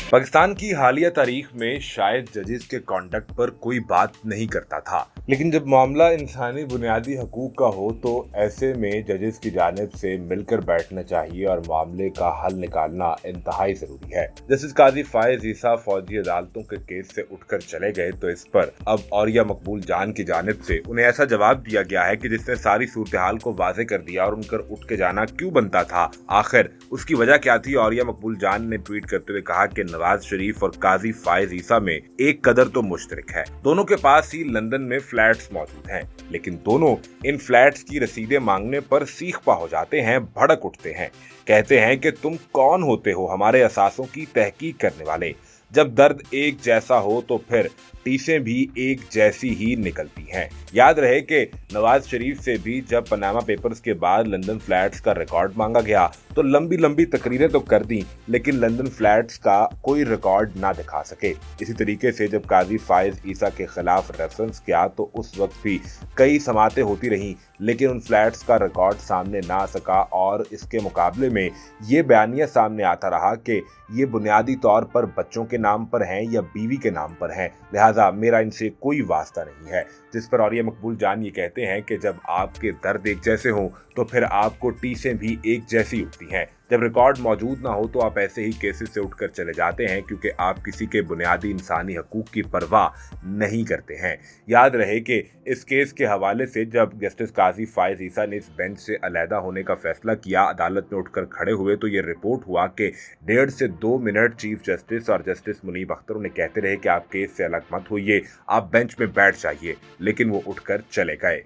पाकिस्तान की हालिया तारीख में शायद जजेस के कॉन्डक्ट पर कोई बात नहीं करता था, लेकिन जब मामला इंसानी बुनियादी हकूक का हो तो ऐसे में जजेस की जानिब से मिलकर बैठना चाहिए और मामले का हल निकालना इंतहाई जरूरी है। जस्टिस काजी फायज ईसा फौजी अदालतों के केस से उठकर चले गए तो इस पर अब औरिया मकबूल जान की जानिब से उन्हें ऐसा जवाब दिया गया है कि जिसने सारी सूरत हाल को वाजे कर दिया और उनकर उठ के जाना क्यों बनता था, आखिर उसकी वजह क्या थी। औरिया मकबूल जान ने ट्वीट करते हुए कहा कि नवाज शरीफ और काजी फायज ईसा में एक कदर तो मुश्तरक है, दोनों के पास ही लंदन में फ्लैट्स मौजूद हैं, लेकिन दोनों इन फ्लैट्स की रसीदें मांगने पर सीख पा हो जाते हैं, भड़क उठते हैं, कहते हैं कि तुम कौन होते हो हमारे असासों की तहकीक करने वाले। जब दर्द एक जैसा हो तो फिर टीसें भी एक जैसी ही निकलती हैं। याद रहे कि नवाज शरीफ से भी जब पनामा पेपर्स के बाद लंदन फ्लैट्स का रिकॉर्ड मांगा गया तो लंबी लंबी तकरीरें तो कर दी, लेकिन लंदन फ्लैट्स का कोई रिकॉर्ड ना दिखा सके। इसी तरीके से जब काजी फायज ईसा के खिलाफ रेफरेंस किया तो उस वक्त भी कई समातें होती रहीं, लेकिन उन फ्लैट्स का रिकॉर्ड सामने ना आ सका और इसके मुकाबले में ये बयानिया सामने आता रहा कि ये बुनियादी तौर पर बच्चों के नाम पर हैं या बीवी के नाम पर हैं, लिहाजा मेरा इनसे कोई वास्ता नहीं है। जिस पर औरिया मकबूल जान ये कहते हैं कि जब आपके दर्द एक जैसे हों तो फिर आपको टीसें भी एक जैसी उठती हैं। जब रिकॉर्ड मौजूद ना हो तो आप ऐसे ही केसेस से उठकर चले जाते हैं क्योंकि आप किसी के बुनियादी इंसानी हकूक की परवाह नहीं करते हैं। याद रहे कि इस केस के हवाले से जब जस्टिस काजी फायज ईसा ने इस बेंच से अलहदा होने का फैसला किया, अदालत में उठकर खड़े हुए तो ये रिपोर्ट हुआ कि 1.5 से 2 मिनट चीफ जस्टिस और जस्टिस मुनीब अख्तर उन्हें कहते रहे कि आप केस से अलग मत होइए, आप बेंच में बैठ जाइए, लेकिन वो उठकर चले गए।